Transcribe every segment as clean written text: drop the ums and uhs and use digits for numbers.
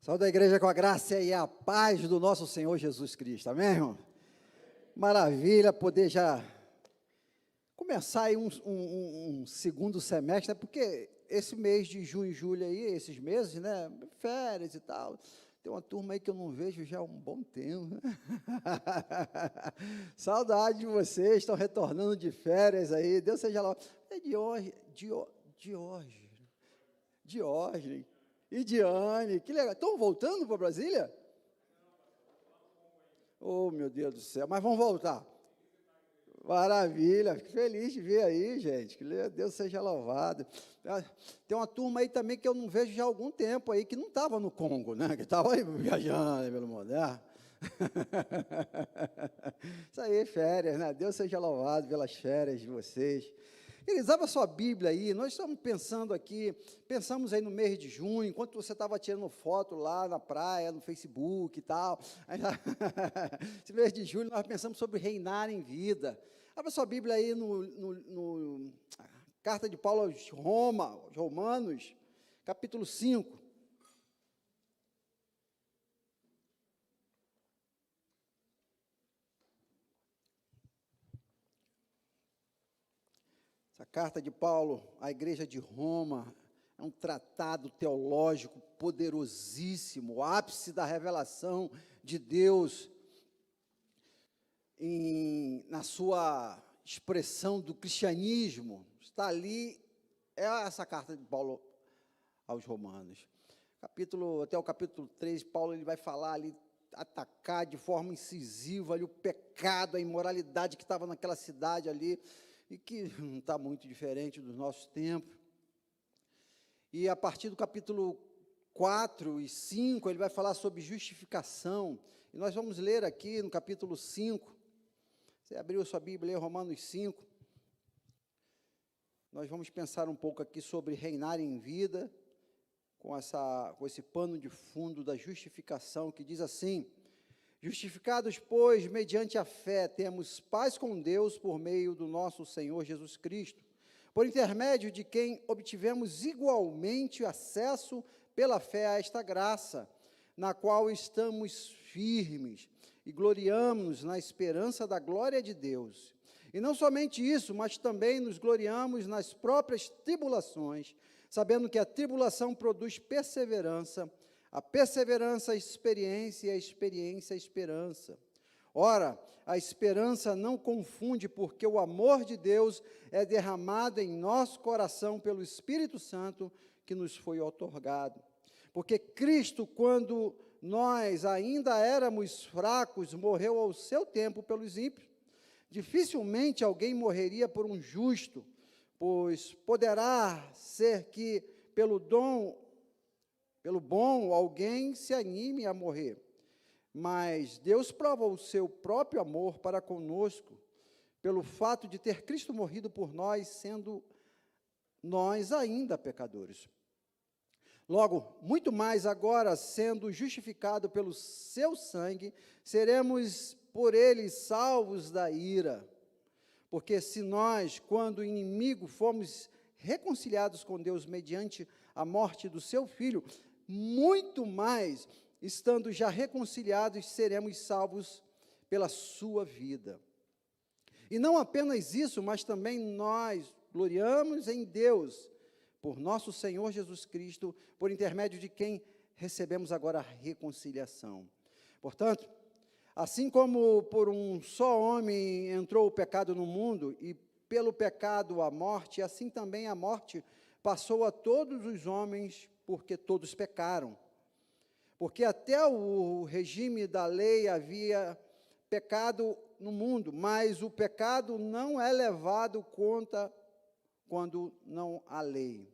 Saúde a igreja com a graça e a paz do nosso Senhor Jesus Cristo, amém, irmão? Maravilha poder já começar aí um segundo semestre, né? Porque esse mês de junho e julho aí, esses meses, né, férias e tal, tem uma turma aí que eu não vejo já há um bom tempo, né? Saudade de vocês, estão retornando de férias aí, Deus seja lá, é Diógenes e Diane, que legal, estão voltando para Brasília? Oh, meu Deus do céu, mas vamos voltar. Maravilha, fico feliz de ver aí, gente, que Deus seja louvado. Tem uma turma aí também que eu não vejo já há algum tempo aí, que não estava no Congo, né, que estava aí viajando pelo mundo, né? Isso aí, férias, né, Deus seja louvado pelas férias de vocês. Queridos, abra sua Bíblia aí, nós estamos pensando aqui, pensamos aí no mês de junho, enquanto você estava tirando foto lá na praia, no Facebook e tal, esse mês de julho nós pensamos sobre reinar em vida. Abra sua Bíblia aí no Carta de Paulo aos Romanos, capítulo 5. A carta de Paulo à igreja de Roma é um tratado teológico poderosíssimo, o ápice da revelação de Deus na sua expressão do cristianismo. Está ali, é essa carta de Paulo aos Romanos. Até o capítulo 3, Paulo ele vai falar ali, atacar de forma incisiva ali o pecado, a imoralidade que estava naquela cidade ali, e que não está muito diferente dos nossos tempos. E a partir do capítulo 4 e 5, ele vai falar sobre justificação, e nós vamos ler aqui no capítulo 5, você abriu sua Bíblia, Romanos 5, nós vamos pensar um pouco aqui sobre reinar em vida, com esse pano de fundo da justificação, que diz assim: justificados, pois, mediante a fé, temos paz com Deus por meio do nosso Senhor Jesus Cristo, por intermédio de quem obtivemos igualmente acesso pela fé a esta graça, na qual estamos firmes e gloriamos na esperança da glória de Deus. E não somente isso, mas também nos gloriamos nas próprias tribulações, sabendo que a tribulação produz perseverança, a perseverança, a experiência, e a experiência, a esperança. Ora, a esperança não confunde, porque o amor de Deus é derramado em nosso coração pelo Espírito Santo que nos foi outorgado. Porque Cristo, quando nós ainda éramos fracos, morreu ao seu tempo pelos ímpios. Dificilmente alguém morreria por um justo, pois poderá ser que pelo bom, alguém se anime a morrer. Mas Deus prova o seu próprio amor para conosco, pelo fato de ter Cristo morrido por nós, sendo nós ainda pecadores. Logo, muito mais agora, sendo justificado pelo seu sangue, seremos por ele salvos da ira. Porque se nós, quando inimigo, fomos reconciliados com Deus mediante a morte do seu Filho, muito mais, estando já reconciliados, seremos salvos pela sua vida. E não apenas isso, mas também nós gloriamos em Deus, por nosso Senhor Jesus Cristo, por intermédio de quem recebemos agora a reconciliação. Portanto, assim como por um só homem entrou o pecado no mundo, e pelo pecado a morte, assim também a morte passou a todos os homens, porque todos pecaram. Porque até o regime da lei havia pecado no mundo, mas o pecado não é levado em conta quando não há lei.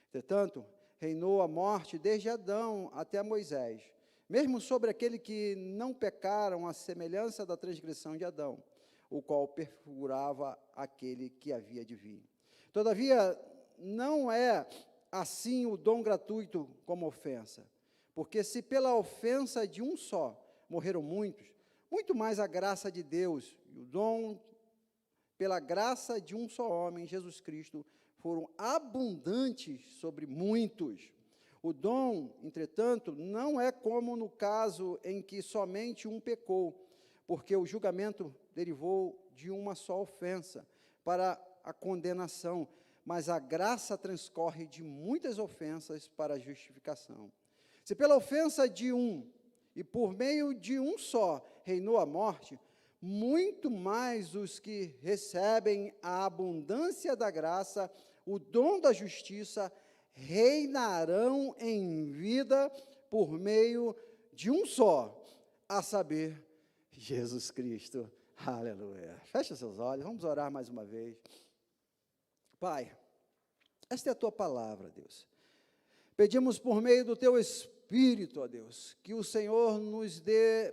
Entretanto, reinou a morte desde Adão até Moisés, mesmo sobre aquele que não pecaram, à semelhança da transgressão de Adão, o qual perfurava aquele que havia de vir. Todavia, não é assim o dom gratuito como ofensa, porque se pela ofensa de um só morreram muitos, muito mais a graça de Deus e o dom pela graça de um só homem, Jesus Cristo, foram abundantes sobre muitos. O dom, entretanto, não é como no caso em que somente um pecou, porque o julgamento derivou de uma só ofensa para a condenação, mas a graça transcorre de muitas ofensas para a justificação. Se pela ofensa de um e por meio de um só reinou a morte, muito mais os que recebem a abundância da graça, o dom da justiça, reinarão em vida por meio de um só, a saber, Jesus Cristo. Aleluia. Feche seus olhos, vamos orar mais uma vez. Pai, esta é a tua palavra, Deus. Pedimos por meio do teu Espírito, ó Deus, que o Senhor nos dê,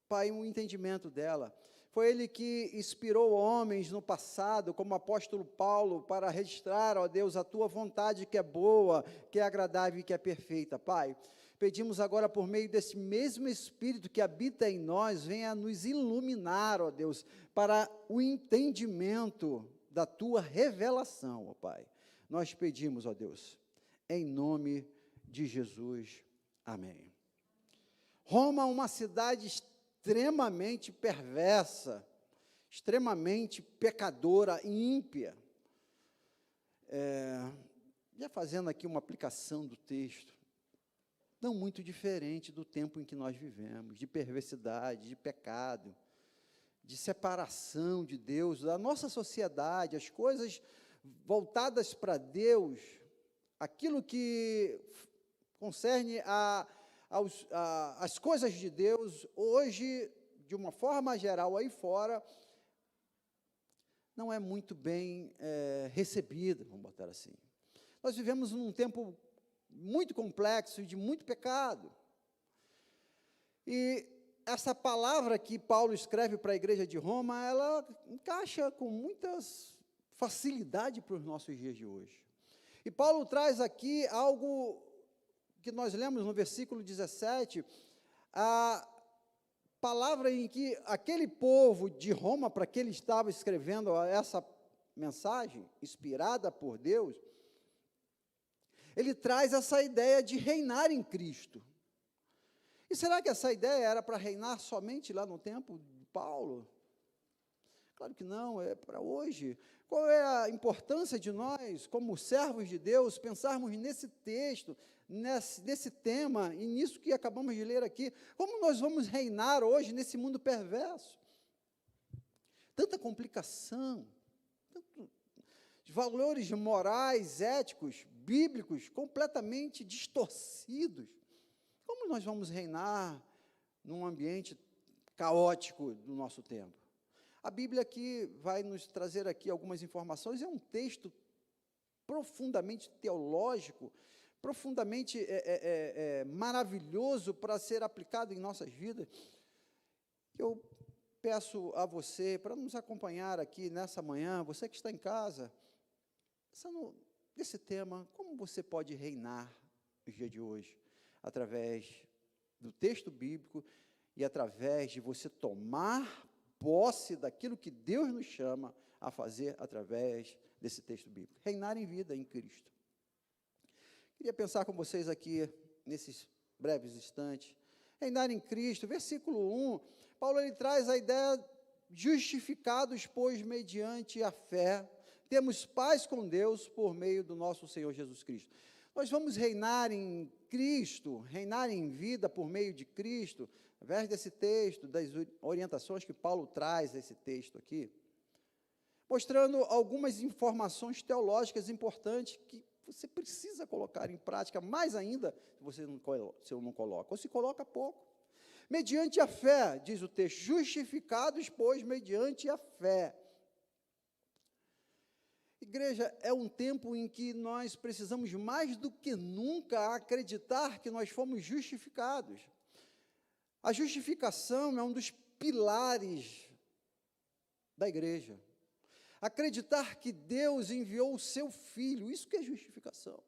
Pai, um entendimento dela. Foi Ele que inspirou homens no passado, como o apóstolo Paulo, para registrar, ó Deus, a tua vontade que é boa, que é agradável e que é perfeita, Pai. Pedimos agora, por meio desse mesmo Espírito que habita em nós, venha nos iluminar, ó Deus, para o entendimento da tua revelação, ó Pai. Nós pedimos, ó Deus, em nome de Jesus. Amém. Roma é uma cidade extremamente perversa, extremamente pecadora e ímpia. Já fazendo aqui uma aplicação do texto, não muito diferente do tempo em que nós vivemos, de perversidade, de pecado, de separação de Deus, da nossa sociedade, as coisas voltadas para Deus, aquilo que concerne as coisas de Deus, hoje, de uma forma geral, aí fora, não é muito bem recebida, vamos botar assim. Nós vivemos num tempo muito complexo e de muito pecado. E essa palavra que Paulo escreve para a igreja de Roma, ela encaixa com muita facilidade para os nossos dias de hoje. E Paulo traz aqui algo que nós lemos no versículo 17, a palavra em que aquele povo de Roma, para que ele estava escrevendo essa mensagem, inspirada por Deus, ele traz essa ideia de reinar em Cristo. E será que essa ideia era para reinar somente lá no tempo de Paulo? Claro que não, é para hoje. Qual é a importância de nós, como servos de Deus, pensarmos nesse texto, nesse tema, e nisso que acabamos de ler aqui? Como nós vamos reinar hoje nesse mundo perverso? Tanta complicação, valores morais, éticos, bíblicos, completamente distorcidos. Como nós vamos reinar num ambiente caótico do nosso tempo? A Bíblia aqui vai nos trazer aqui algumas informações, é um texto profundamente teológico, profundamente maravilhoso para ser aplicado em nossas vidas. Eu peço a você, para nos acompanhar aqui nessa manhã, você que está em casa, pensando nesse tema, como você pode reinar no dia de hoje, através do texto bíblico e através de você tomar posse daquilo que Deus nos chama a fazer através desse texto bíblico. Reinar em vida em Cristo. Queria pensar com vocês aqui, nesses breves instantes. Reinar em Cristo, versículo 1, Paulo ele traz a ideia, justificados, pois, mediante a fé, temos paz com Deus por meio do nosso Senhor Jesus Cristo. Nós vamos reinar em Cristo, reinar em vida por meio de Cristo, através desse texto, das orientações que Paulo traz esse texto aqui, mostrando algumas informações teológicas importantes que você precisa colocar em prática, mais ainda, se eu não coloca, ou se coloca pouco. Mediante a fé, diz o texto, justificados, pois, mediante a fé. Igreja, é um tempo em que nós precisamos mais do que nunca acreditar que nós fomos justificados. A justificação é um dos pilares da igreja. Acreditar que Deus enviou o seu Filho, isso que é justificação.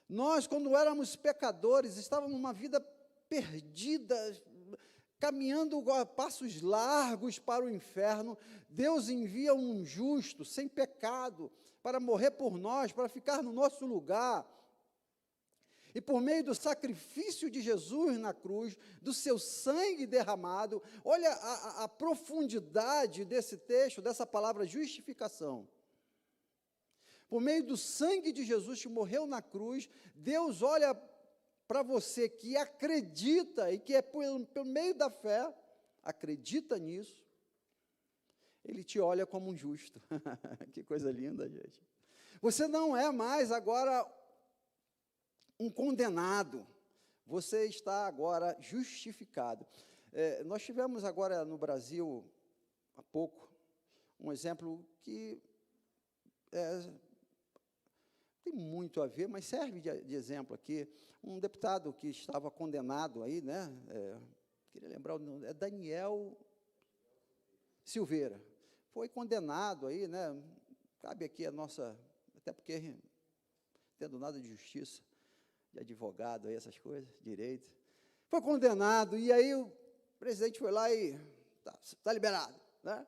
Nós, quando éramos pecadores, estávamos numa vida perdida, caminhando a passos largos para o inferno. Deus envia um justo, sem pecado, para morrer por nós, para ficar no nosso lugar. E por meio do sacrifício de Jesus na cruz, do seu sangue derramado, olha a profundidade desse texto, dessa palavra justificação. Por meio do sangue de Jesus que morreu na cruz, Deus olha para você que acredita e que é por meio da fé, acredita nisso, Ele te olha como um justo. Que coisa linda, gente. Você não é mais agora um condenado, você está agora justificado. Nós tivemos agora no Brasil, há pouco, um exemplo que tem muito a ver, mas serve de exemplo aqui. Um deputado que estava condenado aí, né? Queria lembrar o nome, Daniel Silveira. Foi condenado aí, né? Cabe aqui a nossa, até porque não entendo nada de justiça, de advogado aí, essas coisas, direito. Foi condenado, e aí o presidente foi lá e tá liberado, né?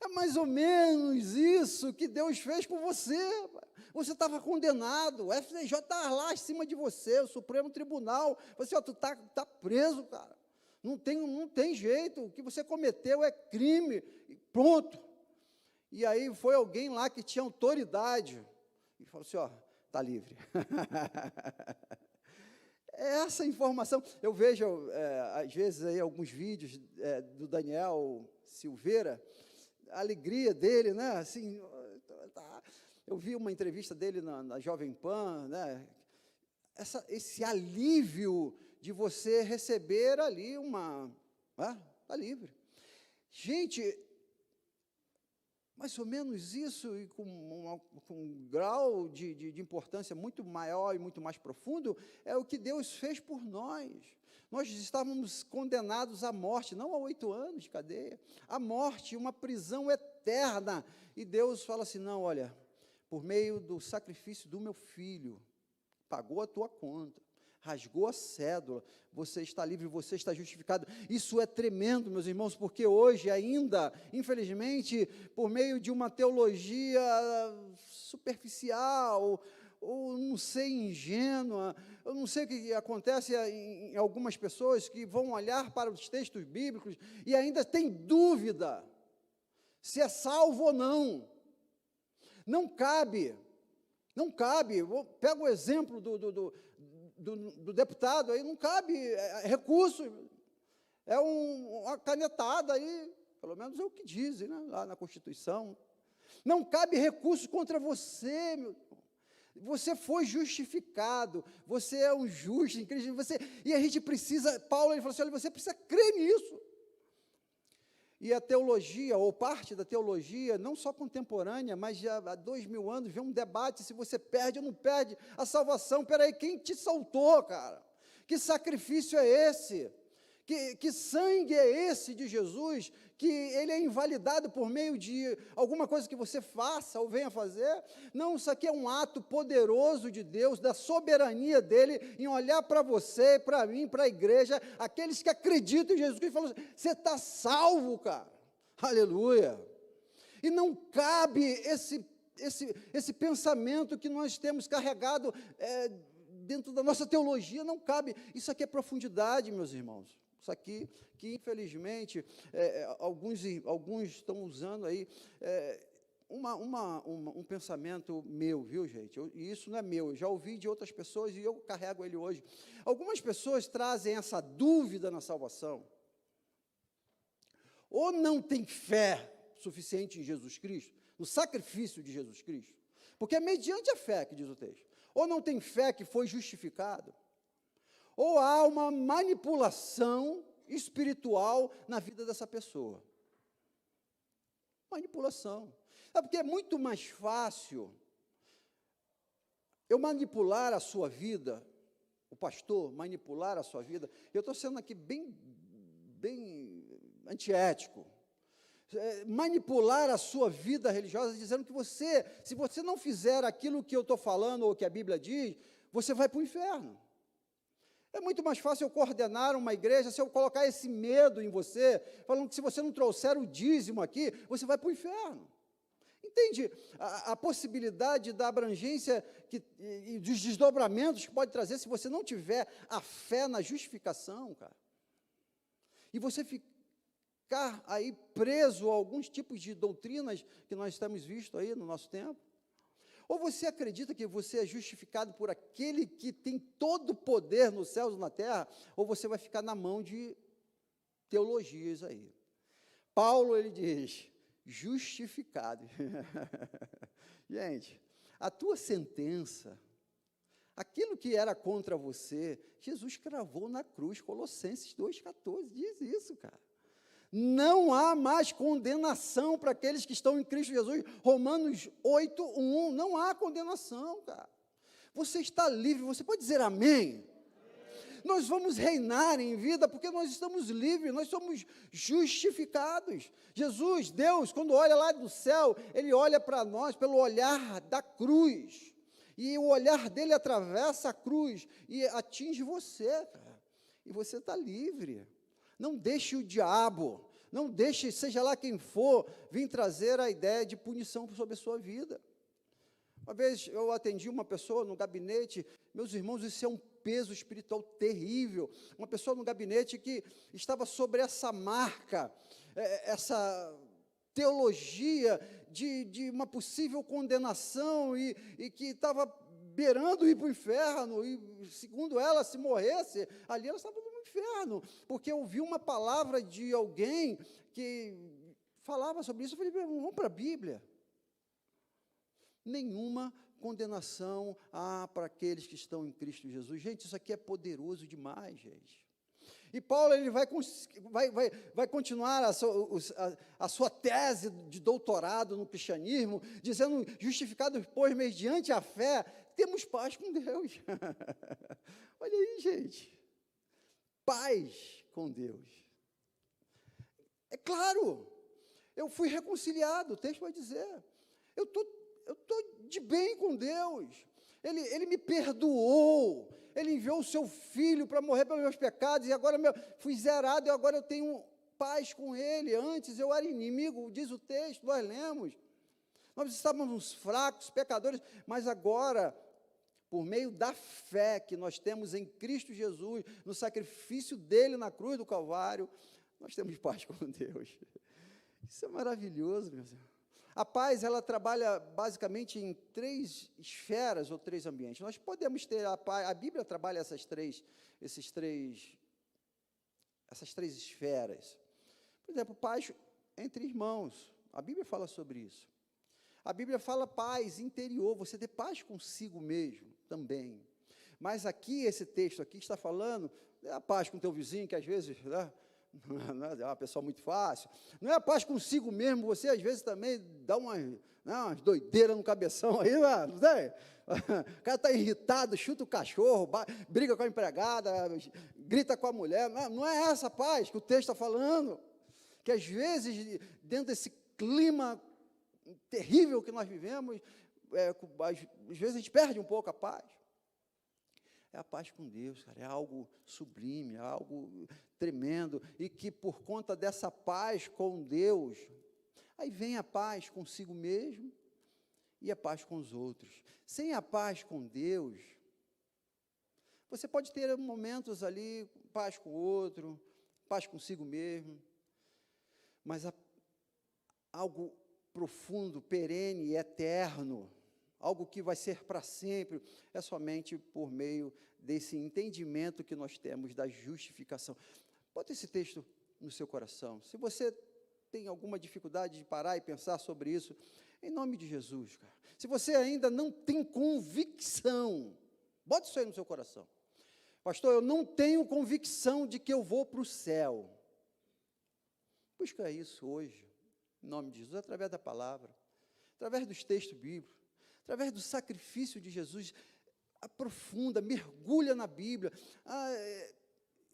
É mais ou menos isso que Deus fez com você. Você estava condenado, o FCJ estava lá em cima de você, o Supremo Tribunal, você, tu tá preso, cara. Não tem jeito, o que você cometeu é crime, e pronto. E aí foi alguém lá que tinha autoridade, e falou assim, está livre. Essa informação, eu vejo, às vezes, aí, alguns vídeos do Daniel Silveira, a alegria dele, né, assim, eu vi uma entrevista dele na Jovem Pan, né, esse alívio de você receber ali está livre. Gente, mais ou menos isso, e com um grau de importância muito maior e muito mais profundo, é o que Deus fez por nós. Nós estávamos condenados à morte, não a 8 anos de cadeia, à morte, uma prisão eterna. E Deus fala assim, não, olha, por meio do sacrifício do meu filho, pagou a tua conta, rasgou a cédula, você está livre, você está justificado. Isso é tremendo, meus irmãos, porque hoje ainda, infelizmente, por meio de uma teologia superficial, ou não sei, ingênua, eu não sei o que acontece em algumas pessoas que vão olhar para os textos bíblicos e ainda tem dúvida se é salvo ou não. Não cabe, pega o exemplo do deputado aí, não cabe recurso, é uma canetada aí, pelo menos é o que dizem, né, lá na Constituição. Não cabe recurso contra você, meu irmão. Você foi justificado, você é um justo em Cristo, e a gente precisa, Paulo, ele falou assim, olha, você precisa crer nisso. E a teologia, ou parte da teologia, não só contemporânea, mas já há 2000 anos, vem um debate se você perde ou não perde a salvação. Espera aí, quem te saltou, cara? Que sacrifício é esse? Que sangue é esse de Jesus, que ele é invalidado por meio de alguma coisa que você faça ou venha fazer? Não, isso aqui é um ato poderoso de Deus, da soberania dele, em olhar para você, para mim, para a igreja, aqueles que acreditam em Jesus Cristo, e falam assim, você está salvo, cara, aleluia. E não cabe esse pensamento que nós temos carregado dentro da nossa teologia, não cabe. Isso aqui é profundidade, meus irmãos. Isso aqui, que infelizmente, alguns estão usando aí, um pensamento meu, viu, gente? E isso não é meu, eu já ouvi de outras pessoas e eu carrego ele hoje. Algumas pessoas trazem essa dúvida na salvação, ou não tem fé suficiente em Jesus Cristo, no sacrifício de Jesus Cristo, porque é mediante a fé que diz o texto, ou não tem fé que foi justificado, ou há uma manipulação espiritual na vida dessa pessoa. Manipulação. É porque é muito mais fácil eu manipular a sua vida, o pastor manipular a sua vida. Eu estou sendo aqui bem antiético. Manipular a sua vida religiosa, dizendo que se você não fizer aquilo que eu estou falando, ou que a Bíblia diz, você vai para o inferno. É muito mais fácil eu coordenar uma igreja, se eu colocar esse medo em você, falando que se você não trouxer o dízimo aqui, você vai para o inferno. Entende a possibilidade da abrangência e dos desdobramentos que pode trazer se você não tiver a fé na justificação, cara? E você ficar aí preso a alguns tipos de doutrinas que nós temos visto aí no nosso tempo? Ou você acredita que você é justificado por aquele que tem todo o poder nos céus e na terra, ou você vai ficar na mão de teologias aí? Paulo, ele diz, justificado. Gente, a tua sentença, aquilo que era contra você, Jesus cravou na cruz. Colossenses 2,14 diz isso, cara. Não há mais condenação para aqueles que estão em Cristo Jesus. Romanos 8:1, não há condenação, cara. Você está livre, você pode dizer amém? Nós vamos reinar em vida porque nós estamos livres, nós somos justificados. Jesus, Deus, quando olha lá do céu, Ele olha para nós pelo olhar da cruz. E o olhar dele atravessa a cruz e atinge você, cara. E você está livre. Não deixe o diabo, não deixe, seja lá quem for, vir trazer a ideia de punição sobre a sua vida. Uma vez eu atendi uma pessoa no gabinete, meus irmãos, isso é um peso espiritual terrível. Uma pessoa no gabinete que estava sobre essa marca, essa teologia de uma possível condenação e que estava beirando ir para o inferno, e segundo ela, se morresse, ali ela estava no inferno, porque ouviu uma palavra de alguém que falava sobre isso. Eu falei, vamos para a Bíblia. Nenhuma condenação há para aqueles que estão em Cristo Jesus. Gente, isso aqui é poderoso demais, gente. E Paulo, ele vai continuar a sua tese de doutorado no cristianismo, dizendo, justificados, pois, mediante a fé, temos paz com Deus. Olha aí, gente. Paz com Deus. É claro, eu fui reconciliado, o texto vai dizer. Eu estou de bem com Deus. Ele me perdoou. Ele enviou o seu filho para morrer pelos meus pecados, e agora fui zerado, e agora eu tenho paz com ele. Antes eu era inimigo, diz o texto, nós lemos. Nós estávamos fracos, pecadores, mas agora, por meio da fé que nós temos em Cristo Jesus, no sacrifício dele na cruz do Calvário, nós temos paz com Deus. Isso é maravilhoso, meus irmãos. A paz, ela trabalha basicamente em 3 esferas ou 3 ambientes. Nós podemos ter a paz, a Bíblia trabalha essas três esferas. Por exemplo, paz entre irmãos. A Bíblia fala sobre isso. A Bíblia fala paz interior, você ter paz consigo mesmo também. Mas aqui, esse texto aqui está falando, não é a paz com o teu vizinho, que às vezes, né, não é uma pessoa muito fácil. Não é a paz consigo mesmo, você às vezes também dá umas doideiras no cabeção aí, não sei? O cara está irritado, chuta o cachorro, briga com a empregada, grita com a mulher. Não é essa paz que o texto está falando. Que às vezes, dentro desse clima terrível que nós vivemos, às vezes a gente perde um pouco a paz. É a paz com Deus, cara, é algo sublime, é algo tremendo, e que por conta dessa paz com Deus, aí vem a paz consigo mesmo e a paz com os outros. Sem a paz com Deus, você pode ter momentos ali, paz com o outro, paz consigo mesmo, mas algo profundo, perene e eterno, algo que vai ser para sempre, é somente por meio desse entendimento que nós temos da justificação. Bota esse texto no seu coração. Se você tem alguma dificuldade de parar e pensar sobre isso, em nome de Jesus, cara. Se você ainda não tem convicção, bota isso aí no seu coração. Pastor, eu não tenho convicção de que eu vou para o céu. Busca isso hoje, em nome de Jesus, através da palavra, através dos textos bíblicos, através do sacrifício de Jesus. Aprofunda, mergulha na Bíblia.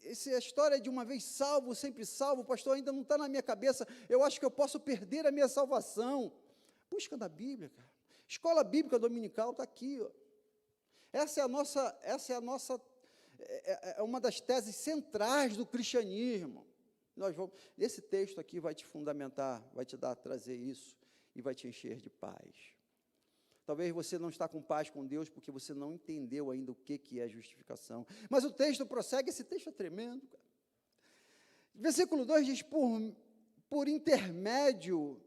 Essa história de uma vez salvo, sempre salvo, pastor, ainda não está na minha cabeça. Eu acho que eu posso perder a minha salvação. Busca na Bíblia, cara. Escola Bíblica Dominical está aqui, ó. Essa é uma das teses centrais do cristianismo. Esse texto aqui vai te fundamentar, vai te trazer isso, e vai te encher de paz. Talvez você não está com paz com Deus porque você não entendeu ainda o que é justificação. Mas o texto prossegue, esse texto é tremendo, cara. Versículo 2 diz, por intermédio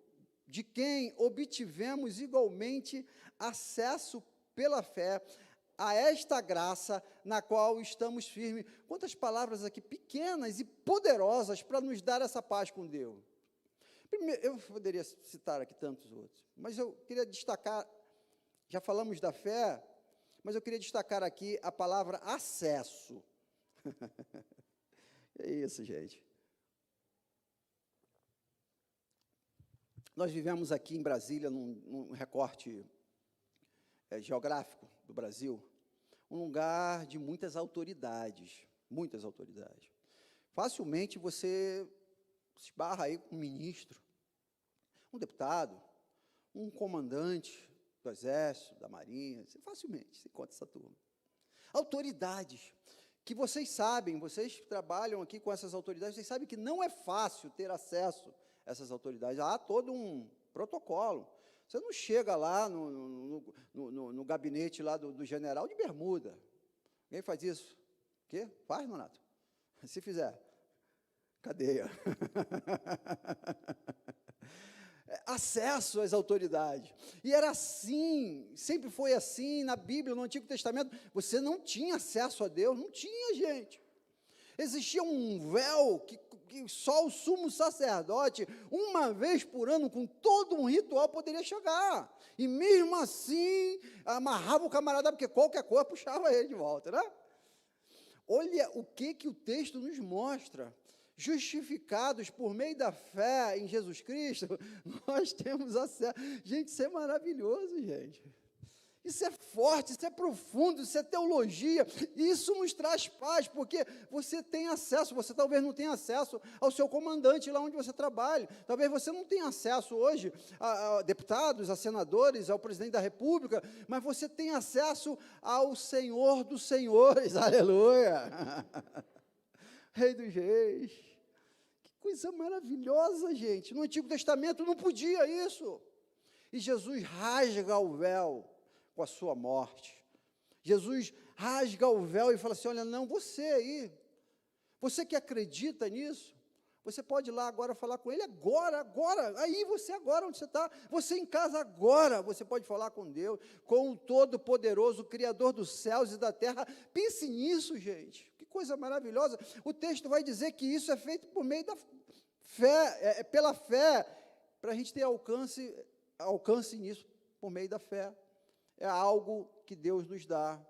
de quem obtivemos igualmente acesso pela fé a esta graça na qual estamos firmes. Quantas palavras aqui pequenas e poderosas para nos dar essa paz com Deus. Primeiro, eu poderia citar aqui tantos outros, mas eu queria destacar, já falamos da fé, mas eu queria destacar aqui a palavra acesso. É isso, gente. Nós vivemos aqui em Brasília, num recorte geográfico do Brasil, um lugar de muitas autoridades, muitas autoridades. Facilmente você se esbarra aí com um ministro, um deputado, um comandante do Exército, da Marinha, facilmente se encontra essa turma. Autoridades que vocês sabem, vocês que trabalham aqui com essas autoridades, vocês sabem que não é fácil ter acesso a essas autoridades. Há todo um protocolo. Você não chega lá no gabinete lá do general de bermuda. Ninguém faz isso. O quê? Faz, Nonato? Se fizer, cadeia. Acesso às autoridades. E era assim, sempre foi assim na Bíblia, no Antigo Testamento. Você não tinha acesso a Deus, não tinha, gente. Existia um véu que só o sumo sacerdote, uma vez por ano, com todo um ritual, poderia chegar. E mesmo assim, amarrava o camarada, porque qualquer coisa puxava ele de volta, né? Olha o que o texto nos mostra. Justificados por meio da fé em Jesus Cristo, nós temos acesso. Gente, isso é maravilhoso, gente. Isso é forte, isso é profundo, isso é teologia, isso nos traz paz, porque você tem acesso, você talvez não tenha acesso ao seu comandante lá onde você trabalha, talvez você não tenha acesso hoje a deputados, a senadores, ao presidente da República, mas você tem acesso ao Senhor dos Senhores, aleluia, Rei dos Reis. Que coisa maravilhosa, gente. No Antigo Testamento não podia isso, e Jesus rasga o véu com a sua morte. Jesus rasga o véu e fala assim, olha, não, você aí, você que acredita nisso, você pode ir lá agora falar com ele, agora, aí você agora, onde você está, você em casa agora, você pode falar com Deus, com o Todo-Poderoso, Criador dos céus e da terra. Pense nisso, gente, que coisa maravilhosa. O texto vai dizer que isso é feito por meio da fé, pela fé, para a gente ter alcance nisso, por meio da fé. É algo que Deus nos dá.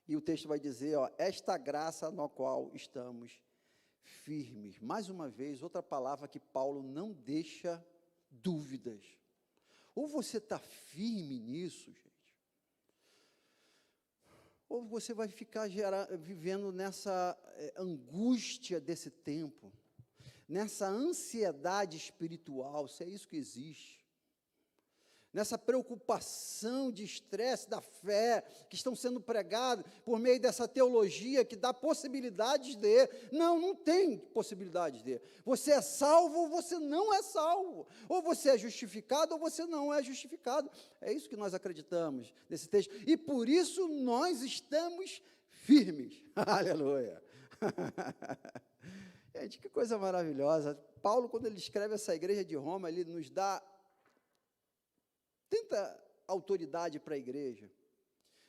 E o texto vai dizer, esta graça na qual estamos firmes. Mais uma vez, outra palavra que Paulo não deixa dúvidas. Ou você está firme nisso, gente, ou você vai ficar vivendo nessa angústia desse tempo, nessa ansiedade espiritual, se é isso que existe. Nessa preocupação de estresse da fé, que estão sendo pregados por meio dessa teologia que dá possibilidades de. Não tem possibilidades de. Você é salvo ou você não é salvo. Ou você é justificado ou você não é justificado. É isso que nós acreditamos nesse texto. E por isso nós estamos firmes. Aleluia. Gente, que coisa maravilhosa. Paulo, quando ele escreve essa igreja de Roma, ele nos dá tanta autoridade para a igreja,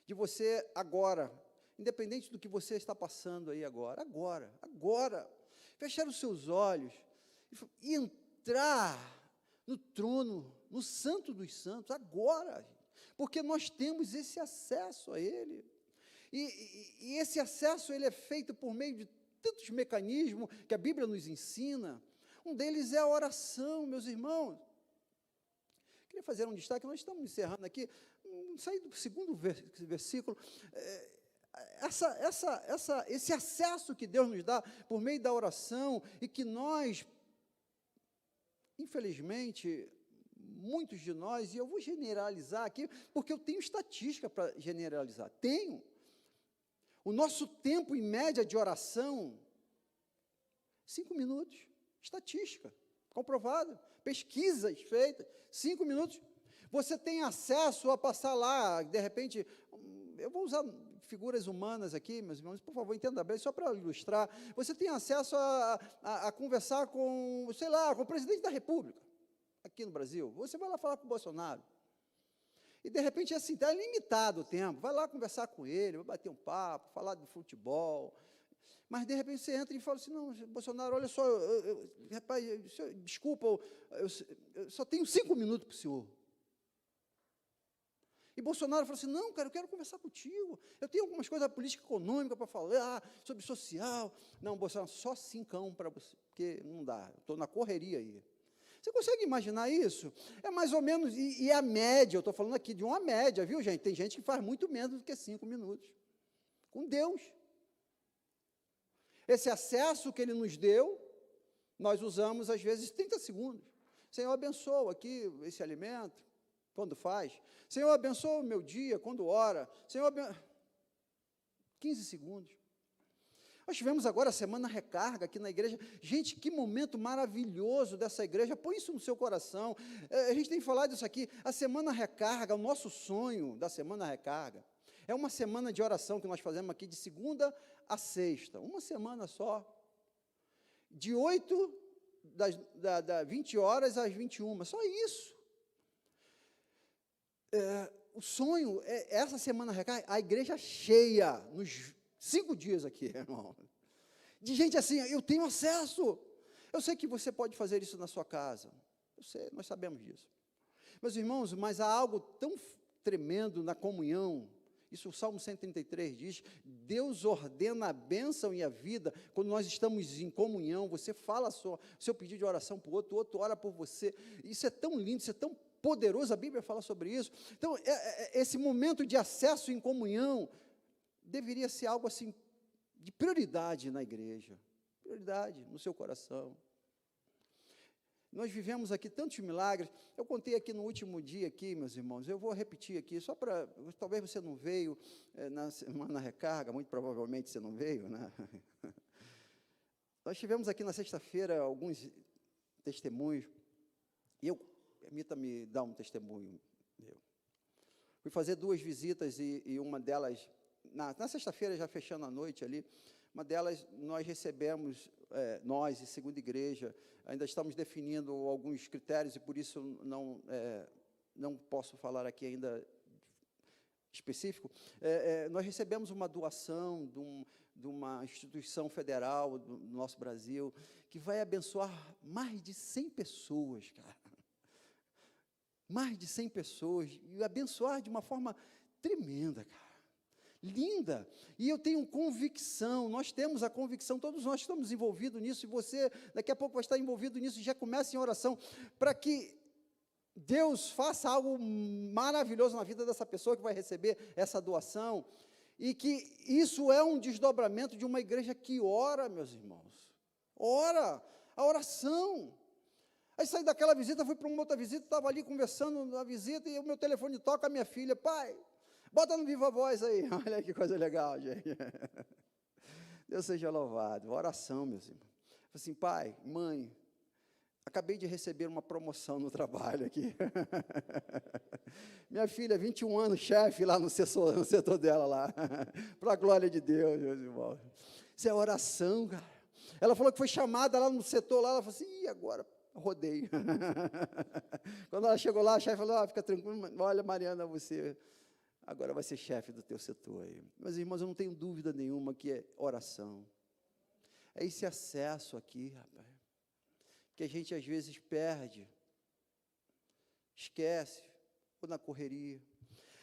de você agora, independente do que você está passando aí agora, fechar os seus olhos e entrar no trono, no Santo dos Santos, agora, porque nós temos esse acesso a Ele, e esse acesso ele é feito por meio de tantos mecanismos que a Bíblia nos ensina. Um deles é a oração, meus irmãos. Queria fazer um destaque, nós estamos encerrando aqui, sair do segundo versículo, esse acesso que Deus nos dá por meio da oração, e que nós, infelizmente, muitos de nós, e eu vou generalizar aqui, porque eu tenho estatística para generalizar, o nosso tempo em média de oração, 5 minutos, estatística, comprovado, pesquisas feitas, 5 minutos. Você tem acesso a passar lá, de repente, eu vou usar figuras humanas aqui, meus irmãos, por favor, entenda bem, só para ilustrar. Você tem acesso a conversar com, sei lá, com o presidente da República, aqui no Brasil. Você vai lá falar com o Bolsonaro. E, de repente, assim, está limitado o tempo. Vai lá conversar com ele, vai bater um papo, falar de futebol. Mas, de repente, você entra e fala assim, não, Bolsonaro, olha só, rapaz, desculpa, eu só tenho 5 minutos para o senhor. E Bolsonaro falou assim, não, cara, eu quero conversar contigo. Eu tenho algumas coisas da política econômica para falar, sobre social. Não, Bolsonaro, só 5 para você, porque não dá, eu estou na correria aí. Você consegue imaginar isso? É mais ou menos, e a média, eu estou falando aqui de uma média, viu, gente? Tem gente que faz muito menos do que 5 minutos. Com Deus. Esse acesso que Ele nos deu, nós usamos, às vezes, 30 segundos. Senhor, abençoa aqui esse alimento, quando faz. Senhor, abençoa o meu dia, quando ora. Senhor, 15 segundos. Nós tivemos agora a Semana Recarga aqui na igreja. Gente, que momento maravilhoso dessa igreja. Põe isso no seu coração. A gente tem falado isso aqui. A Semana Recarga, o nosso sonho da Semana Recarga, é uma semana de oração que nós fazemos aqui de segunda a sexta. Uma semana só. De 20 horas às 21. Só isso. O sonho é essa Semana Recarga, a igreja cheia, nos 5 dias aqui, irmão, de gente assim, eu tenho acesso, eu sei que você pode fazer isso na sua casa, eu sei, nós sabemos disso, meus irmãos, mas há algo tão tremendo na comunhão, isso o Salmo 133 diz, Deus ordena a bênção e a vida, quando nós estamos em comunhão, você fala o seu pedido de oração para o outro ora por você, isso é tão lindo, isso é tão poderoso, a Bíblia fala sobre isso, então, esse momento de acesso em comunhão, deveria ser algo assim, de prioridade na igreja, prioridade no seu coração. Nós vivemos aqui tantos milagres, eu contei aqui no último dia, aqui, meus irmãos, eu vou repetir aqui, só para, talvez você não veio na Semana Recarga, muito provavelmente você não veio, né? Nós tivemos aqui na sexta-feira alguns testemunhos, e permita-me dar um testemunho meu. Fui fazer 2 visitas e uma delas, na sexta-feira, já fechando a noite ali, uma delas nós recebemos, nós e Segunda Igreja, ainda estamos definindo alguns critérios e por isso não posso falar aqui ainda específico, nós recebemos uma doação de uma instituição federal do nosso Brasil, que vai abençoar mais de 100 pessoas, cara. Mais de 100 pessoas, e abençoar de uma forma tremenda, cara. Linda, e eu tenho convicção, nós temos a convicção, todos nós estamos envolvidos nisso, e você daqui a pouco vai estar envolvido nisso, e já começa em oração, para que Deus faça algo maravilhoso na vida dessa pessoa que vai receber essa doação, e que isso é um desdobramento de uma igreja que ora, meus irmãos, ora, a oração. Aí saí daquela visita, fui para uma outra visita, estava ali conversando na visita, e o meu telefone toca, a minha filha, pai, bota no Viva Voz aí, olha que coisa legal, gente. Deus seja louvado, oração, meus irmãos. Falei assim, pai, mãe, acabei de receber uma promoção no trabalho aqui. Minha filha, 21 anos, chefe lá no setor dela lá, para a glória de Deus, meus irmãos. Isso é oração, cara. Ela falou que foi chamada lá no setor, lá, ela falou assim, e agora? Rodei. Quando ela chegou lá, a chefe falou, fica tranquilo, olha, Mariana, você agora vai ser chefe do teu setor aí. Meus irmãos, eu não tenho dúvida nenhuma que é oração. É esse acesso aqui, rapaz, que a gente às vezes perde, esquece, ou na correria.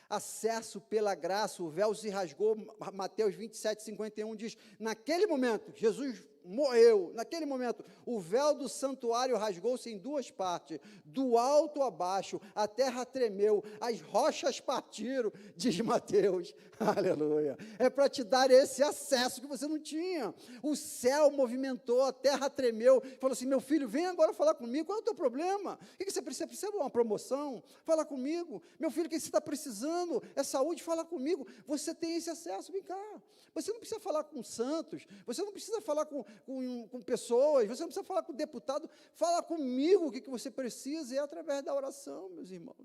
Acesso pela graça, o véu se rasgou, Mateus 27, 51 diz, naquele momento, Jesus morreu, naquele momento, o véu do santuário rasgou-se em 2 partes, do alto a baixo, a terra tremeu, as rochas partiram, diz Mateus, aleluia, é para te dar esse acesso que você não tinha, o céu movimentou, a terra tremeu, falou assim, meu filho, vem agora falar comigo, qual é o teu problema? O que você precisa? Precisa de uma promoção? Fala comigo, meu filho, o que você está precisando? É saúde? Fala comigo, você tem esse acesso, vem cá, você não precisa falar com santos, você não precisa falar com com pessoas, você não precisa falar com o deputado, fala comigo o que você precisa, e é através da oração, meus irmãos.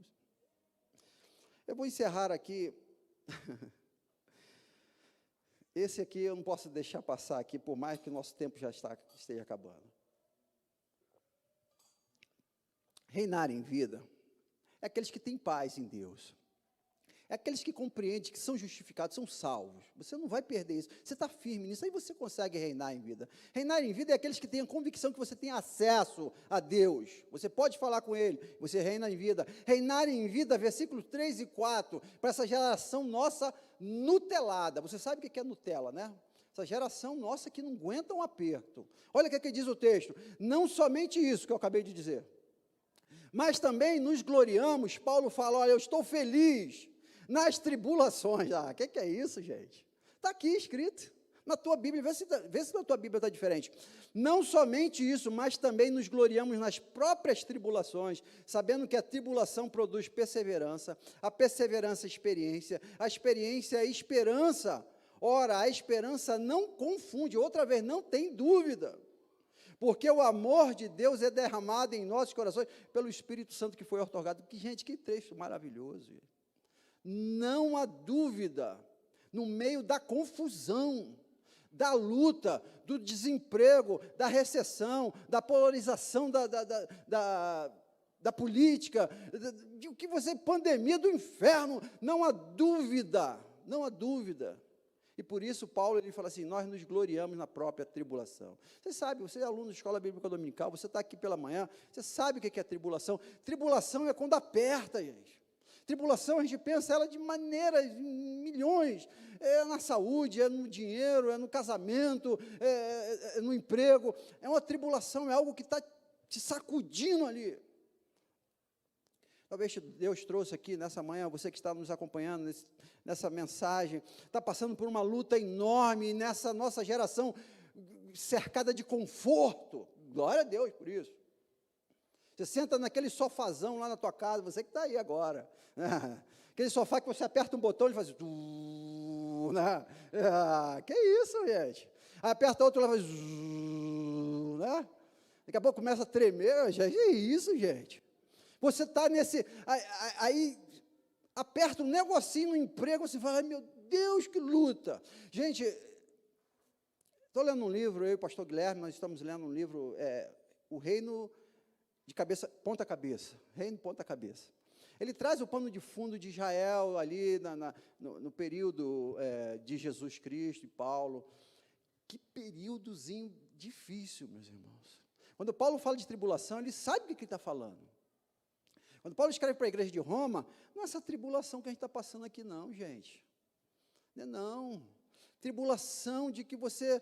Eu vou encerrar aqui. Esse aqui eu não posso deixar passar aqui, por mais que o nosso tempo já esteja acabando. Reinar em vida é aqueles que têm paz em Deus. É aqueles que compreendem, que são justificados, são salvos. Você não vai perder isso. Você está firme nisso, aí você consegue reinar em vida. Reinar em vida é aqueles que têm a convicção que você tem acesso a Deus. Você pode falar com Ele, você reina em vida. Reinar em vida, versículos 3 e 4, para essa geração nossa nutelada. Você sabe o que é Nutella, né? Essa geração nossa que não aguenta um aperto. Olha o que diz o texto. Não somente isso que eu acabei de dizer, mas também nos gloriamos. Paulo fala, olha, eu estou feliz nas tribulações. O que é isso, gente? Está aqui escrito, na tua Bíblia, vê se na tua Bíblia está diferente. Não somente isso, mas também nos gloriamos nas próprias tribulações, sabendo que a tribulação produz perseverança, a perseverança experiência, a experiência esperança. Ora, a esperança não confunde, outra vez, não tem dúvida, porque o amor de Deus é derramado em nossos corações pelo Espírito Santo que foi outorgado. Gente, que texto maravilhoso. Não há dúvida, no meio da confusão, da luta, do desemprego, da recessão, da polarização da política, de o que você, pandemia do inferno, não há dúvida, não há dúvida. E por isso Paulo ele fala assim, nós nos gloriamos na própria tribulação. Você sabe, você é aluno de escola bíblica dominical, você está aqui pela manhã, você sabe o que é tribulação. Tribulação é quando aperta, gente. Tribulação, a gente pensa ela de maneiras, milhões, é na saúde, é no dinheiro, é no casamento, é no emprego, é uma tribulação, é algo que está te sacudindo ali. Talvez Deus trouxe aqui nessa manhã, você que está nos acompanhando nessa mensagem, está passando por uma luta enorme nessa nossa geração cercada de conforto, glória a Deus por isso. Você senta naquele sofazão lá na tua casa, você que está aí agora, né? Aquele sofá que você aperta um botão e faz, né? Que isso, gente? Aí aperta outro lá e faz, né? Daqui a pouco começa a tremer, gente, é isso, gente? Você está nesse, aí aperta um negocinho no emprego, você fala, ai meu Deus, que luta. Gente, estou lendo um livro, eu e o pastor Guilherme, nós estamos lendo um livro, O Reino de Cabeça, Ponta Cabeça, Reino Ponta Cabeça. Ele traz o pano de fundo de Israel ali no período de Jesus Cristo e Paulo. Que períodozinho difícil, meus irmãos. Quando Paulo fala de tribulação, ele sabe do que ele está falando. Quando Paulo escreve para a igreja de Roma, não é essa tribulação que a gente está passando aqui não, gente. Não. Tribulação de que você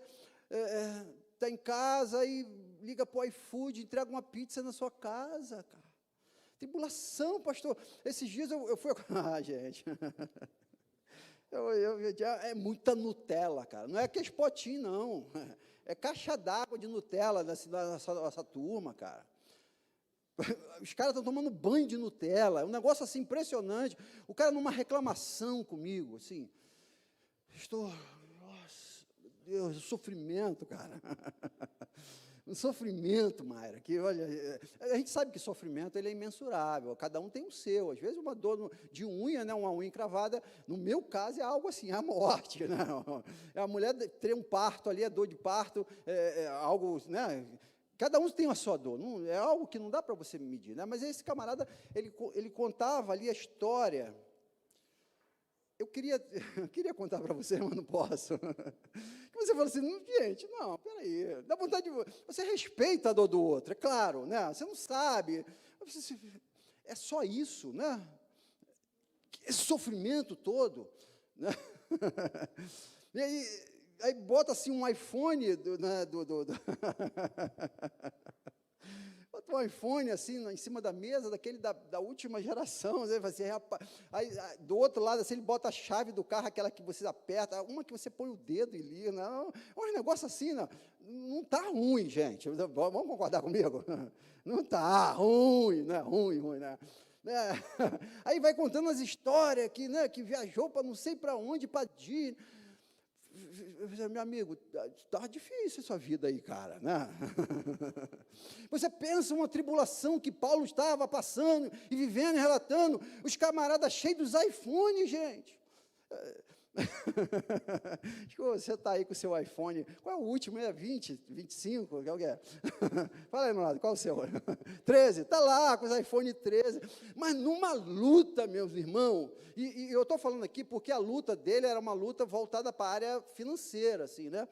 está em casa e liga para o iFood, entrega uma pizza na sua casa, cara. Tribulação, pastor. Esses dias eu fui... gente... é muita Nutella, cara. Não é aqueles potinhos, não. É caixa d'água de Nutella nessa turma, cara. Os caras estão tomando banho de Nutella, é um negócio assim impressionante. O cara numa reclamação comigo, assim, nossa, meu Deus, sofrimento, cara. Um sofrimento, Mayra, que, olha, a gente sabe que sofrimento ele é imensurável, cada um tem o seu. Às vezes uma dor de unha, né, uma unha encravada, no meu caso é algo assim, é a morte, né? A mulher ter um parto ali, é dor de parto, algo, né? Cada um tem a sua dor, não, é algo que não dá para você medir, né? Mas esse camarada, ele contava ali a história. Eu queria contar para você, mas não posso. Que você fala assim, gente, não, peraí, dá vontade de... Você respeita a dor do outro, é claro, né? Você não sabe. É só isso, né? Esse sofrimento todo, né? E aí bota assim um iPhone, bota um iPhone assim em cima da mesa, daquele da última geração, assim, aí do outro lado assim, ele bota a chave do carro, aquela que você aperta, uma que você põe o dedo e liga, não, um negócio assim, não está ruim, gente, vamos concordar comigo? Não está ruim, não é ruim, né? Aí vai contando as histórias que, né, que viajou para não sei para onde, para Disney. Meu amigo, está difícil essa vida aí, cara, né? Você pensa uma tribulação que Paulo estava passando e vivendo e relatando, os camaradas cheios dos iPhones, gente. Acho que você está aí com o seu iPhone. Qual é o último? É 20, 25? Qual que é? Fala aí, meu lado, qual é o seu? 13? Está lá com os iPhone 13. Mas numa luta, meus irmãos, e eu estou falando aqui porque a luta dele era uma luta voltada para a área financeira, assim, né?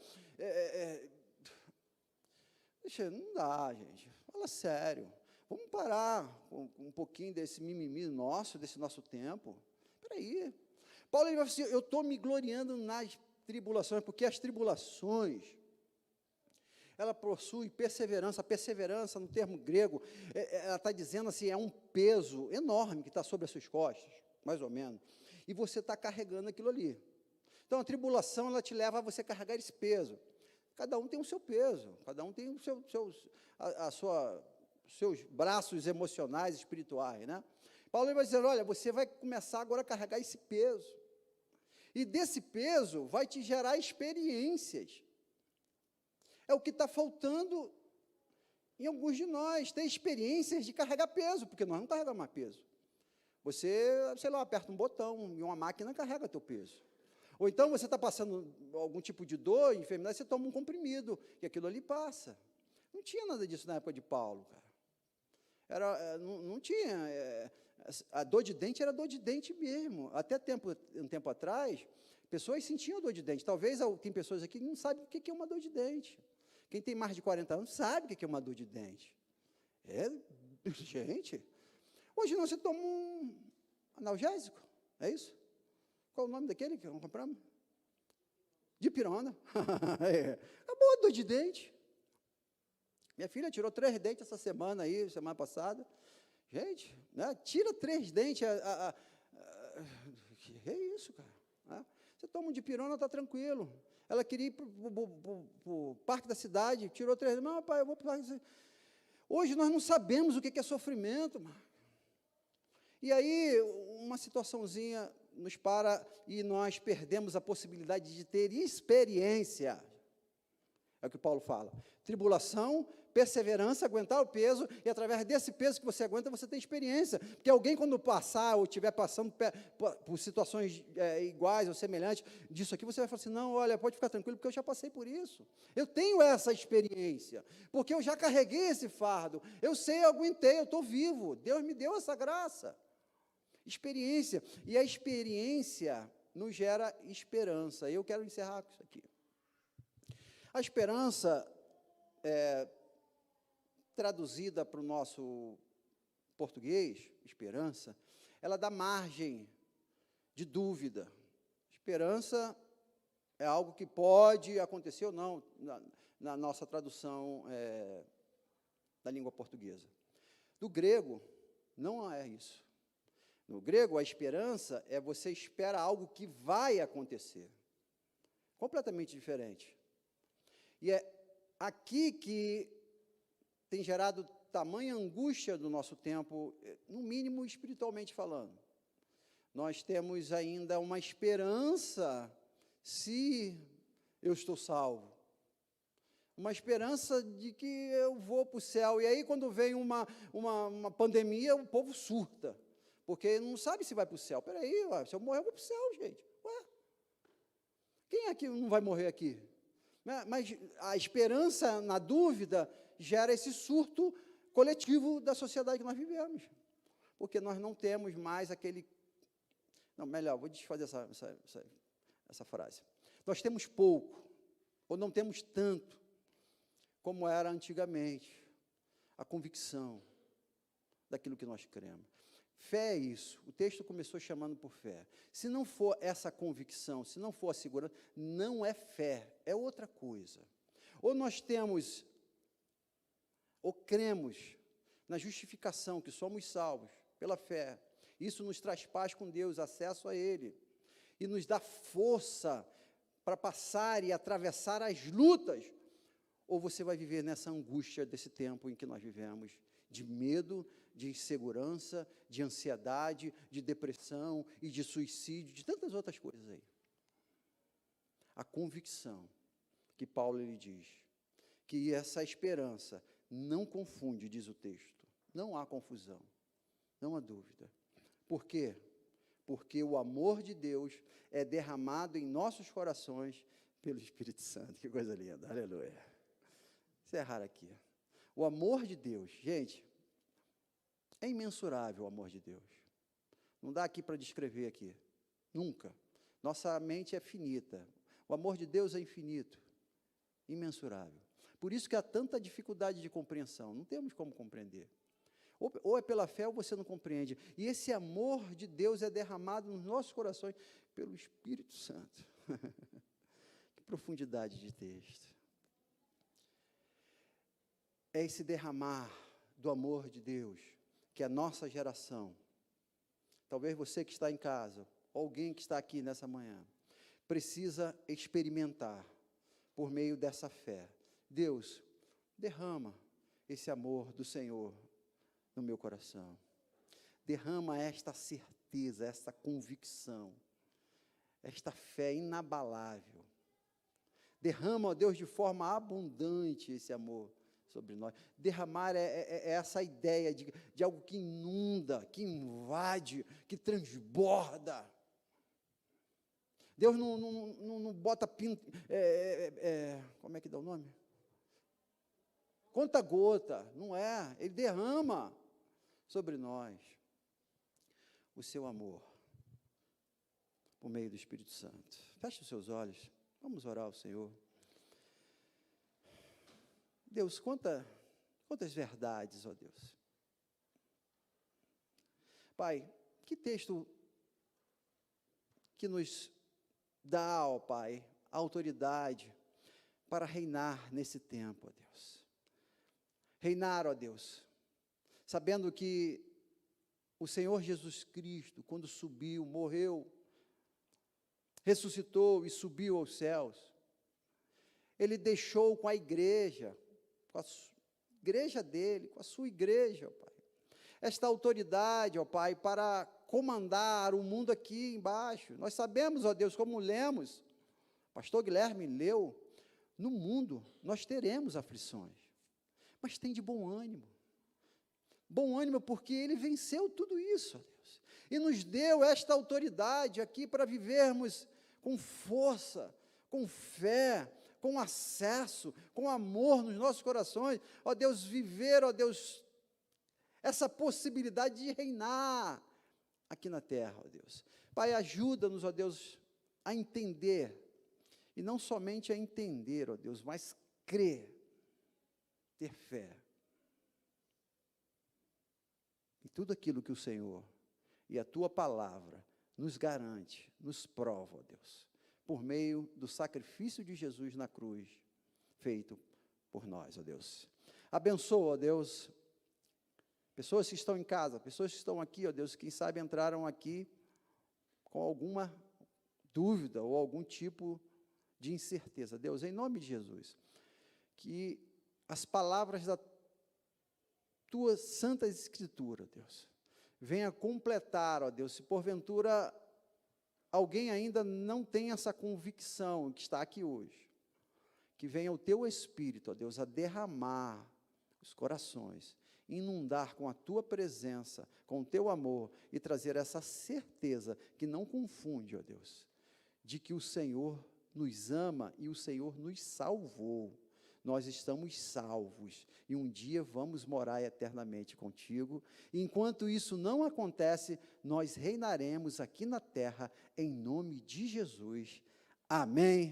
Deixa, não dá, gente. Fala sério. Vamos parar com um pouquinho desse mimimi nosso, desse nosso tempo. Espera aí. Paulo ele vai dizer, eu estou me gloriando nas tribulações, porque as tribulações, ela possui perseverança. A perseverança, no termo grego, ela está dizendo assim, é um peso enorme que está sobre as suas costas, mais ou menos, e você está carregando aquilo ali. Então, a tribulação, ela te leva a você carregar esse peso. Cada um tem o seu peso, cada um tem seus braços emocionais, espirituais, né? Paulo vai dizer, olha, você vai começar agora a carregar esse peso. E desse peso vai te gerar experiências. É o que está faltando em alguns de nós, ter experiências de carregar peso, porque nós não carregamos mais peso. Você, sei lá, aperta um botão e uma máquina carrega teu peso. Ou então você está passando algum tipo de dor, enfermidade, você toma um comprimido, e aquilo ali passa. Não tinha nada disso na época de Paulo, cara. Não tinha. A dor de dente era dor de dente mesmo. Até um tempo atrás, pessoas sentiam dor de dente. Talvez tem pessoas aqui que não sabem o que é uma dor de dente. Quem tem mais de 40 anos sabe o que é uma dor de dente. Gente, hoje não, você toma um analgésico, é isso? Qual o nome daquele que nós compramos? Dipirona. Acabou a dor de dente. Minha filha tirou 3 dentes essa semana aí, semana passada. Gente, né, tira 3 dentes. Que é isso, cara? Você toma um dipirona, está tranquilo. Ela queria ir para o parque da cidade, tirou 3 dentes. Mas, pai, eu vou para o parque. Hoje nós não sabemos o que é sofrimento, mano. E aí, uma situaçãozinha nos para e nós perdemos a possibilidade de ter experiência. É o que Paulo fala. Tribulação, perseverança, aguentar o peso, e através desse peso que você aguenta, você tem experiência. Porque alguém, quando passar ou estiver passando por situações iguais ou semelhantes disso aqui, você vai falar assim, não, olha, pode ficar tranquilo, porque eu já passei por isso. Eu tenho essa experiência, porque eu já carreguei esse fardo. Eu sei, eu aguentei, eu estou vivo. Deus me deu essa graça. Experiência. E a experiência nos gera esperança. Eu quero encerrar com isso aqui. A esperança, traduzida para o nosso português, esperança, ela dá margem de dúvida. Esperança é algo que pode acontecer ou não, na nossa tradução da língua portuguesa. Do grego, não é isso. No grego, a esperança é você espera algo que vai acontecer. Completamente diferente. E é aqui que tem gerado tamanha angústia do nosso tempo, no mínimo espiritualmente falando. Nós temos ainda uma esperança se eu estou salvo. Uma esperança de que eu vou para o céu. E aí, quando vem uma pandemia, o povo surta. Porque não sabe se vai para o céu. Espera aí, se eu morrer, eu vou para o céu, gente. Ué, quem é que não vai morrer aqui? Mas a esperança, na dúvida, gera esse surto coletivo da sociedade que nós vivemos. Porque nós não temos mais aquele... Não, melhor, vou desfazer essa frase. Nós temos pouco, ou não temos tanto, como era antigamente, a convicção daquilo que nós cremos. Fé é isso. O texto começou chamando por fé. Se não for essa convicção, se não for a segurança, não é fé, é outra coisa. Ou nós temos, ou cremos na justificação, que somos salvos pela fé. Isso nos traz paz com Deus, acesso a Ele. E nos dá força para passar e atravessar as lutas. Ou você vai viver nessa angústia desse tempo em que nós vivemos, de medo, de insegurança, de ansiedade, de depressão e de suicídio, de tantas outras coisas aí. a convicção que Paulo ele diz, que essa esperança não confunde, diz o texto. Não há confusão, não há dúvida. Por quê? Porque o amor de Deus é derramado em nossos corações pelo Espírito Santo. Que coisa linda, aleluia. Encerrar aqui. O amor de Deus, gente, é imensurável o amor de Deus. Não dá aqui para descrever aqui, nunca. Nossa mente é finita. O amor de Deus é infinito, imensurável. Por isso que há tanta dificuldade de compreensão, não temos como compreender. Ou é pela fé ou você não compreende. E esse amor de Deus é derramado nos nossos corações pelo Espírito Santo. Que profundidade de texto. É esse derramar do amor de Deus que a nossa geração, talvez você que está em casa, ou alguém que está aqui nessa manhã, precisa experimentar por meio dessa fé. Deus, derrama esse amor do Senhor no meu coração. Derrama esta certeza, esta convicção, esta fé inabalável. Derrama, ó Deus, de forma abundante esse amor sobre nós. Derramar é essa ideia de algo que inunda, que invade, que transborda. Deus não bota como é que dá o nome? Conta gota, não é? Ele derrama sobre nós o seu amor por meio do Espírito Santo. Feche os seus olhos, vamos orar ao Senhor. Deus, quantas verdades, ó Deus. Pai, que texto que nos dá, ó Pai, a autoridade para reinar nesse tempo, ó Deus. Reinar, ó Deus, sabendo que o Senhor Jesus Cristo, quando subiu, morreu, ressuscitou e subiu aos céus, Ele deixou com a igreja, com a igreja dele, com a sua igreja, ó Pai, esta autoridade, ó Pai, para comandar o mundo aqui embaixo. Nós sabemos, ó Deus, como lemos, pastor Guilherme leu, no mundo nós teremos aflições, mas tem de bom ânimo. Bom ânimo porque Ele venceu tudo isso, ó Deus, e nos deu esta autoridade aqui para vivermos com força, com fé, com acesso, com amor nos nossos corações, ó Deus, viver, ó Deus, essa possibilidade de reinar aqui na terra, ó Deus. Pai, ajuda-nos, ó Deus, a entender, e não somente a entender, ó Deus, mas crer, ter fé em tudo aquilo que o Senhor e a Tua palavra nos garante, nos prova, ó Deus, por meio do sacrifício de Jesus na cruz, feito por nós, ó Deus. Abençoa, ó Deus, pessoas que estão em casa, pessoas que estão aqui, ó Deus, quem sabe entraram aqui com alguma dúvida ou algum tipo de incerteza. Deus, em nome de Jesus, que as palavras da Tua Santa Escritura, Deus, venha completar, ó Deus, se porventura alguém ainda não tem essa convicção que está aqui hoje, que venha o Teu Espírito, ó Deus, a derramar os corações, inundar com a Tua presença, com o Teu amor, e trazer essa certeza que não confunde, ó Deus, de que o Senhor nos ama e o Senhor nos salvou. Nós estamos salvos e um dia vamos morar eternamente contigo. E enquanto isso não acontece, nós reinaremos aqui na terra em nome de Jesus. Amém.